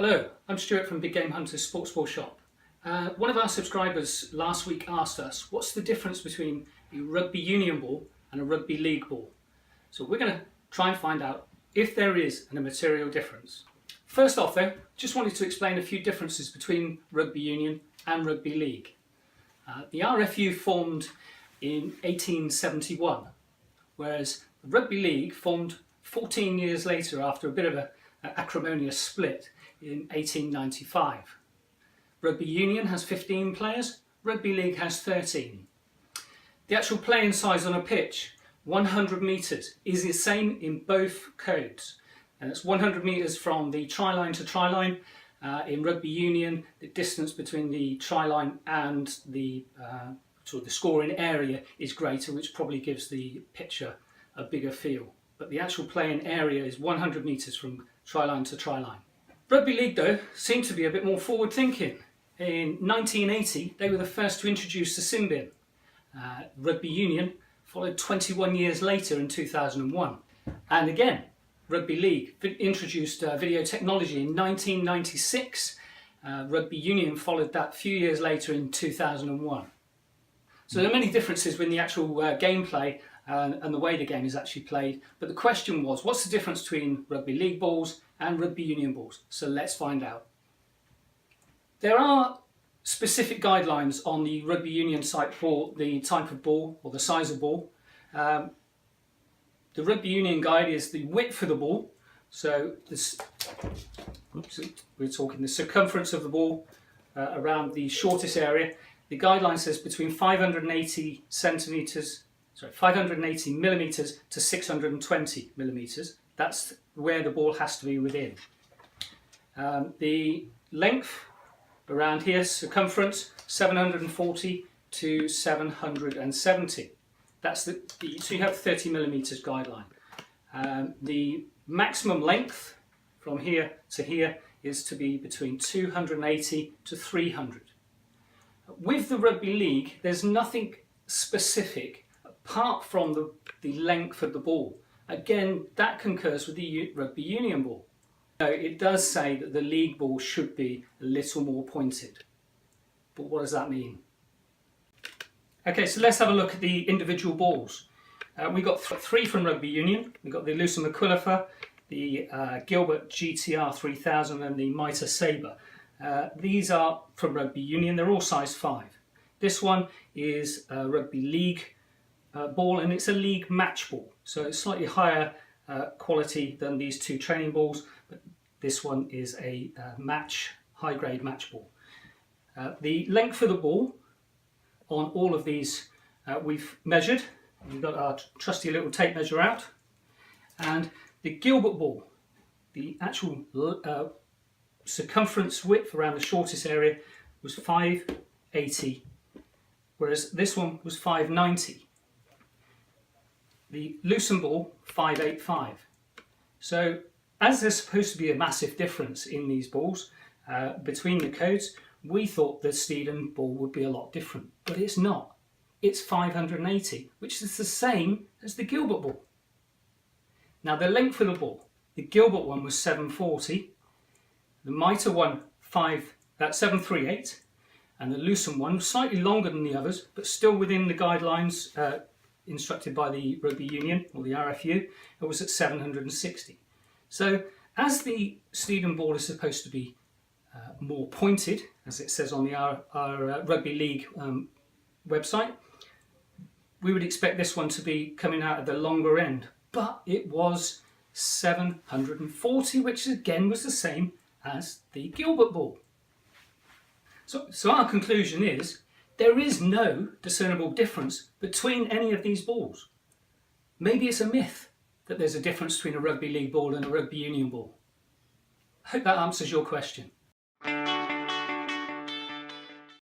Hello, I'm Stuart from Big Game Hunters Sports Ball Shop. One of our subscribers last week asked us what's the difference between a Rugby Union ball and a Rugby League ball. So we're going to try and find out if there is a material difference. First off though, just wanted to explain a few differences between Rugby Union and Rugby League. The RFU formed in 1871, whereas the Rugby League formed 14 years later after a bit of an acrimonious split in 1895. Rugby Union has 15 players, Rugby League has 13. The actual playing size on a pitch, 100 metres, is the same in both codes. And it's 100 metres from the try line to try line. In Rugby Union, the distance between the try line and the scoring area is greater, which probably gives the picture a bigger feel. But the actual playing area is 100 metres from try line to try line. Rugby League though seemed to be a bit more forward thinking. In 1980 they were the first to introduce the sin bin. Rugby Union followed 21 years later in 2001. And again, Rugby League introduced video technology in 1996. Rugby Union followed that a few years later in 2001. So there are many differences with the actual gameplay and the way the game is actually played. But the question was, what's the difference between Rugby League balls and Rugby Union balls? So let's find out. There are specific guidelines on the Rugby Union site for the type of ball or the size of ball. The Rugby Union guide is the width of the ball. So this, we're talking the circumference of the ball around the shortest area. The guideline says between 580 millimetres to 620 millimetres. That's where the ball has to be within. The length around here, circumference, 740 to 770. That's so you have 30 millimetres guideline. The maximum length from here to here is to be between 280 to 300. With the Rugby League, there's nothing specific apart from the length of the ball. Again, that concurs with the Rugby Union ball. So it does say that the league ball should be a little more pointed. But what does that mean? Okay, so let's have a look at the individual balls. We got three from Rugby Union. We got the Lucy McQuillifer, the Gilbert GTR 3000 and the Mitre Sabre. These are from Rugby Union. They're all size 5. This one is a Rugby League ball, and it's a league match ball. So it's slightly higher quality than these two training balls, but this one is a high-grade match ball. The length of the ball on all of these we've measured. We've got our trusty little tape measure out, and the Gilbert ball, the actual circumference width around the shortest area was 580, whereas this one was 590. The Lucerne ball, 585. So as there's supposed to be a massive difference in these balls between the codes, we thought the Steeden ball would be a lot different, but it's not. It's 580, which is the same as the Gilbert ball. Now the length of the ball, the Gilbert one was 740, the Mitre one 738, and the Lucerne one was slightly longer than the others, but still within the guidelines instructed by the Rugby Union or the RFU. It was at 760. So as the Steeden ball is supposed to be more pointed, as it says on our Rugby League website, we would expect this one to be coming out at the longer end, but it was 740, which again was the same as the Gilbert ball. So our conclusion is there is no discernible difference between any of these balls. Maybe it's a myth that there's a difference between a Rugby League ball and a Rugby Union ball. I hope that answers your question.